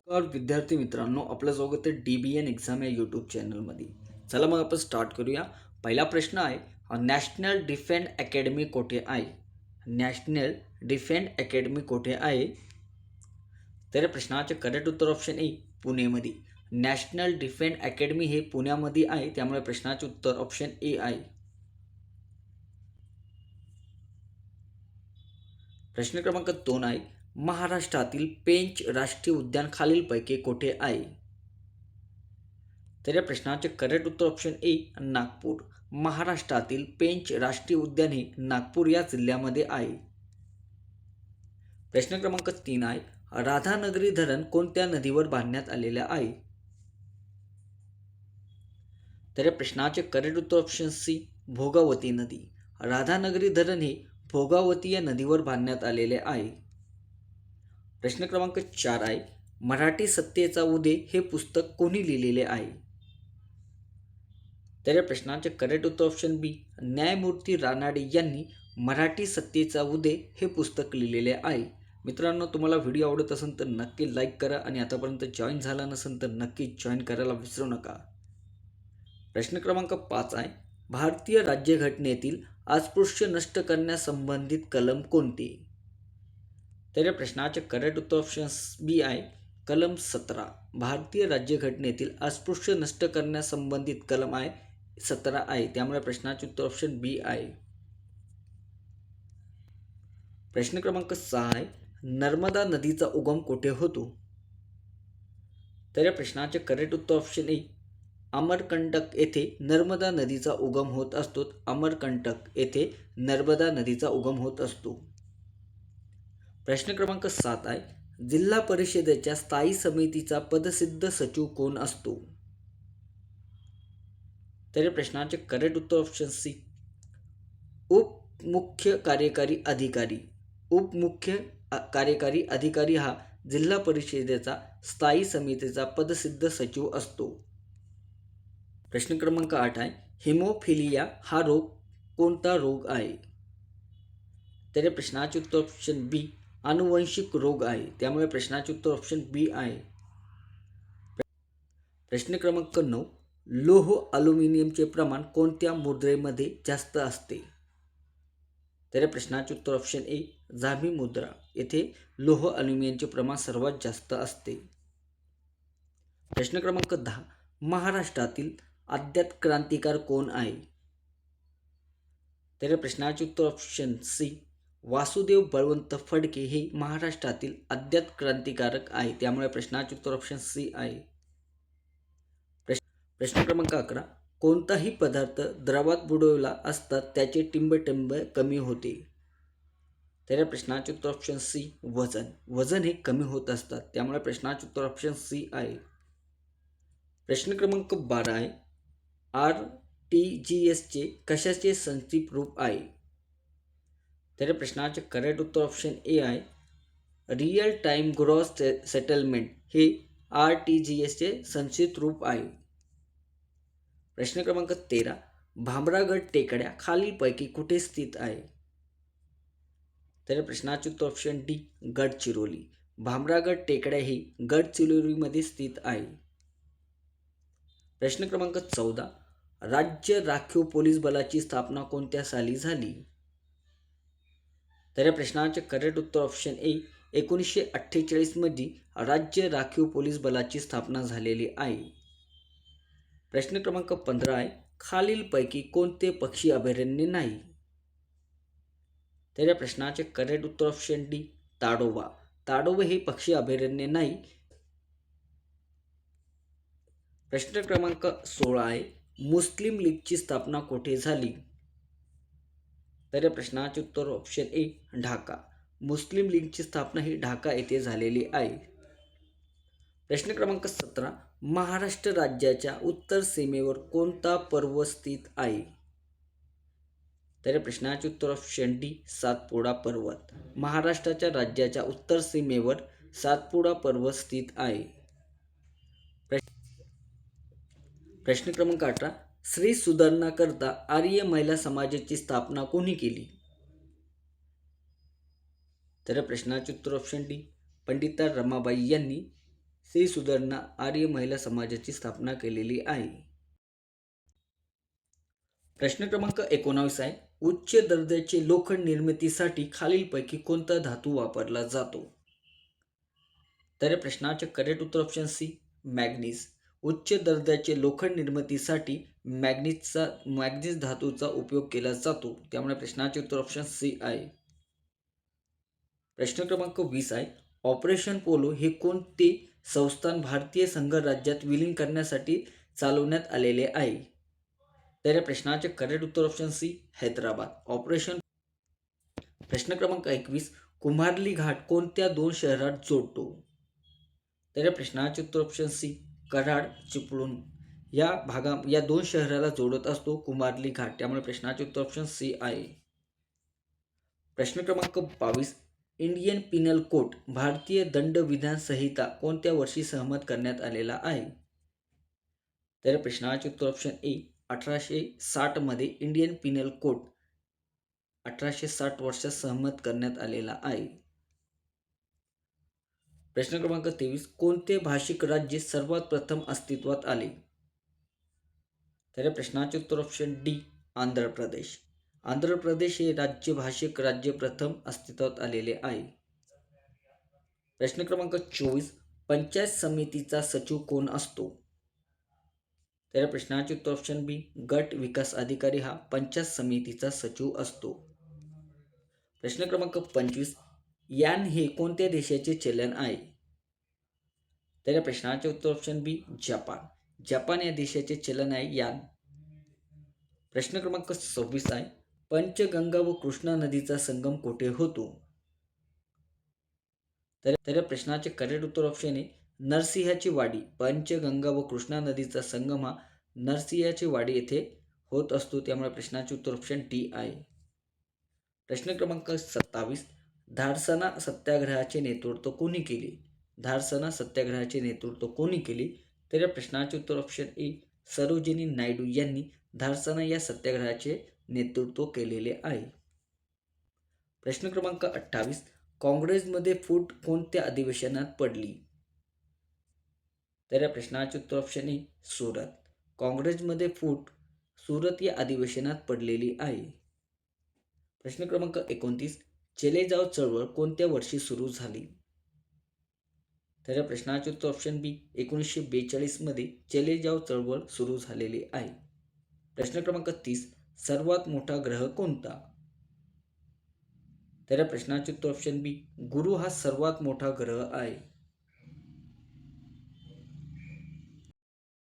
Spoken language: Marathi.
नमस्कार विद्यार्थी मित्रांनो, आपलं स्वागत आहे DBN एक्झाम या यूट्यूब चॅनलमध्ये. चला मग आपण स्टार्ट करूया. पहिला प्रश्न आहे, नॅशनल डिफेन्स अकॅडमी कोठे आहे? नॅशनल डिफेन्स अकॅडमी कोठे आहे? तर या प्रश्नाचे करेक्ट उत्तर ऑप्शन ए, पुणेमध्ये. नॅशनल डिफेन्स अकॅडमी हे पुण्यामध्ये आहे, त्यामुळे प्रश्नाचे उत्तर ऑप्शन ए आहे. प्रश्न क्रमांक 2 आहे, महाराष्ट्रातील पेंच राष्ट्रीय उद्यान खालीलपैकी कोठे आहे? तर या प्रश्नाचे करेक्ट उत्तर ऑप्शन ए, नागपूर. महाराष्ट्रातील पेंच राष्ट्रीय उद्यान हे नागपूर या जिल्ह्यामध्ये आहे. प्रश्न क्रमांक 3 आहे, राधानगरी धरण कोणत्या नदीवर बांधण्यात आलेले आहे? तर या प्रश्नाचे करेक्ट उत्तर ऑप्शन सी, भोगावती नदी. राधानगरी धरण हे भोगावती या नदीवर बांधण्यात आलेले आहे. प्रश्न क्रमांक 4 आहे, मराठी सत्तेचा उदय हे पुस्तक कोणी लिहिलेले आहे? तर या प्रश्नाचे करेक्ट उत्तर ऑप्शन बी, न्यायमूर्ती रानाडे यांनी मराठी सत्तेचा उदय हे पुस्तक लिहिलेले आहे. मित्रांनो, तुम्हाला व्हिडिओ आवडत असेल तर नक्की लाईक करा आणि आतापर्यंत जॉईन झाला नसेल तर नक्की जॉईन करायला विसरू नका. प्रश्न क्रमांक 5 आहे, भारतीय राज्यघटनेतील अस्पृश्य नष्ट करण्यासंबंधित कलम कोणते? तर या प्रश्नाचे करेक्ट उत्तर ऑप्शन बी आहे, कलम 17. भारतीय राज्यघटनेतील अस्पृश्य नष्ट करण्यासंबंधित कलम आहे 17 आहे, त्यामुळे प्रश्नाचे उत्तर ऑप्शन बी आहे. प्रश्न क्रमांक 6 आहे, नर्मदा नदीचा उगम कुठे होतो? तर या प्रश्नाचे करेक्ट उत्तर ऑप्शन ए, अमरकंटक येथे नर्मदा नदीचा उगम होत असतो. अमरकंटक येथे नर्मदा नदीचा उगम होत असतो. प्रश्न क्रमांक 7 आहे, जिल्हा परिषदेच्या स्थायी समितीचा पदसिद्ध सचिव कोण असतो? तर या प्रश्नाचे करेक्ट उत्तर ऑप्शन सी, उपमुख्य कार्यकारी अधिकारी. उपमुख्य कार्यकारी अधिकारी हा जिल्हा परिषदेचा स्थायी समितीचा पदसिद्ध सचिव असतो. प्रश्न क्रमांक 8 आहे, हिमोफिलिया हा रोग कोणता रोग आहे? तर या प्रश्नाचे उत्तर ऑप्शन बी, आनुवंशिक रोग आहे, त्यामुळे प्रश्नाचे उत्तर ऑप्शन बी आहे. प्रश्न क्रमांक 9, लोह अल्युमिनियमचे प्रमाण कोणत्या मुद्रेमध्ये जास्त असते? तर या प्रश्नाचे उत्तर ऑप्शन ए, जांभी मुद्रा येथे लोह अल्युमिनियमचे प्रमाण सर्वात जास्त असते. प्रश्न क्रमांक 10, महाराष्ट्रातील आद्यात क्रांतिकार कोण आहे? तर या प्रश्नाचे उत्तर ऑप्शन सी, वासुदेव बळवंत फडके हे महाराष्ट्रातील आद्यात क्रांतिकारक आहे, त्यामुळे प्रश्नाचे उत्तर ऑप्शन सी आहे. प्रश्न क्रमांक 11, कोणताही पदार्थ द्रवात बुडवला असता त्याचे टिंब कमी होते? तर या प्रश्नाचे उत्तर ऑप्शन सी, वजन. वजन हे कमी होत असतात, त्यामुळे प्रश्नाचे उत्तर ऑप्शन सी आहे. प्रश्न क्रमांक 12 आहे, RTGSचे कशाचे संक्षिप्त रूप आहे? तर या प्रश्नाचे करेक्ट उत्तर ऑप्शन ए आहे, रिअल टाइम ग्रॉस सेटलमेंट हे RTGSचे संक्षिप्त रूप आहे. प्रश्न क्रमांक 13, भामरागड टेकड्या खालीलपैकी कुठे स्थित आहे? तर प्रश्नाचे उत्तर ऑप्शन डी, गडचिरोली. भामरागड टेकड्या ही गडचिरोलीमध्ये स्थित आहे. प्रश्न क्रमांक 14, राज्य राखीव पोलीस बलाची स्थापना कोणत्या साली झाली? तर या प्रश्नाचे करेक्ट उत्तर ऑप्शन ए, 1948 मध्ये राज्य राखीव पोलीस बलाची स्थापना झालेली आहे. प्रश्न क्रमांक 15 आहे, खालीलपैकी कोणते पक्षी अभयारण्य नाही? तर या प्रश्नाचे करेक्ट उत्तर ऑप्शन डी, ताडोबा. ताडोबा हे पक्षी अभयारण्य नाही. प्रश्न क्रमांक 16 आहे, मुस्लिम लीगची स्थापना कुठे झाली? तर या प्रश्नाचे उत्तर ऑप्शन ए, ढाका. मुस्लिम लीगची स्थापना ही ढाका येथे झालेली आहे. प्रश्न क्रमांक 17, महाराष्ट्र राज्याच्या उत्तर सीमेवर कोणता पर्वत स्थित आहे? तर या प्रश्नाचे उत्तर ऑप्शन डी, सातपुडा पर्वत. महाराष्ट्राच्या राज्याच्या उत्तर सीमेवर सातपुडा पर्वत स्थित आहे. प्रश्न क्रमांक 18, स्त्री सुधारणाकरता आर्य महिला समाजाची स्थापना कोणी केली? तर या प्रश्नाचे उत्तर ऑप्शन डी, पंडिता रमाबाई यांनी स्त्री सुधारणा आर्य महिला समाजाची स्थापना केलेली आहे? प्रश्न क्रमांक 19 आहे, उच्च दर्जाचे लोखंड निर्मितीसाठी खालीलपैकी कोणता धातू वापरला जातो? तर या प्रश्नाचे करेक्ट उत्तर ऑप्शन सी, मॅग्नीज. उच्च दर्जाचे लोखंड निर्मितीसाठी मॅग्नीज धातूचा उपयोग केला जातो, त्यामुळे प्रश्नाचे उत्तर ऑप्शन सी आहे. प्रश्न क्रमांक 20 आहे, ऑपरेशन पोलो हे कोणते संस्थान भारतीय संघराज्यात विलीन करण्यासाठी चालवण्यात आलेले आहे? तर या प्रश्नाचे करेक्ट उत्तर ऑप्शन सी, हैदराबाद. ऑपरेशन. प्रश्न क्रमांक 21, कुम्हारली घाट कोणत्या दोन शहरात जोडतो? तर या प्रश्नाचे उत्तर ऑप्शन सी, कराड चिपळूण या दोन शहराला जोडत असतो कुमारली घाट, त्यामुळे प्रश्नाचे उत्तर ऑप्शन सी आहे. प्रश्न क्रमांक 22, इंडियन पिनल कोड भारतीय दंडविधान संहिता कोणत्या वर्षी सहमत करण्यात आलेला आहे? तर प्रश्नाचे उत्तर ऑप्शन ए, 1860 मध्ये इंडियन पिनल कोड 1860 वर्षात सहमत करण्यात आलेला आहे. प्रश्न क्रमांक 23, कोणते भाषिक राज्य सर्वात प्रथम अस्तित्वात आले? तर प्रश्नाचे उत्तर ऑप्शन डी, आंध्र प्रदेश. आंध्र प्रदेश हे भाषिक राज्य प्रथम अस्तित्वात आलेले आहे. प्रश्न क्रमांक 24, पंचायत समितीचा सचिव कोण असतो? तर प्रश्नाचे उत्तर ऑप्शन बी, गट विकास अधिकारी हा पंचायत समितीचा सचिव असतो. प्रश्न क्रमांक 25, यान हे कोणत्या देशाचे चलन आहे? तर प्रश्नाचे उत्तर ऑप्शन बी, जपान. जपान या देशाचे चलन आहे यान. प्रश्न क्रमांक 26 आहे, पंचगंगा व कृष्णा नदीचा संगम कुठे होतो? तर प्रश्नाचे करेक्ट उत्तर ऑप्शन आहे, नरसिंहाची वाडी. पंचगंगा व कृष्णा नदीचा संगम हा नरसिंहाची वाडी येथे होत असतो, त्यामुळे प्रश्नाचे उत्तर ऑप्शन डी आहे. प्रश्न क्रमांक 27, धारसना सत्याग्रहाचे नेतृत्व कोणी केले? धारसना सत्याग्रहाचे नेतृत्व कोणी केले? तर या प्रश्नाचे उत्तर ऑप्शन ए, सरोजिनी नायडू यांनी धारसना या सत्याग्रहाचे नेतृत्व केलेले आहे. प्रश्न क्रमांक 28, काँग्रेसमध्ये फूट कोणत्या अधिवेशनात पडली? तर या प्रश्नाचे उत्तर ऑप्शन ए, सुरत. काँग्रेसमध्ये फूट सुरत या अधिवेशनात पडलेली आहे. प्रश्न क्रमांक 29, चले जाव चळवळ कोणत्या वर्षी सुरू झाली? तर या प्रश्नाचे उत्तर ऑप्शन बी, 1942 मध्ये चले जाव चळवळ सुरू झालेली आहे. प्रश्न क्रमांक 30, सर्वात मोठा ग्रह कोणता? तर या प्रश्नाचे उत्तर ऑप्शन बी, गुरु हा सर्वात मोठा ग्रह आहे.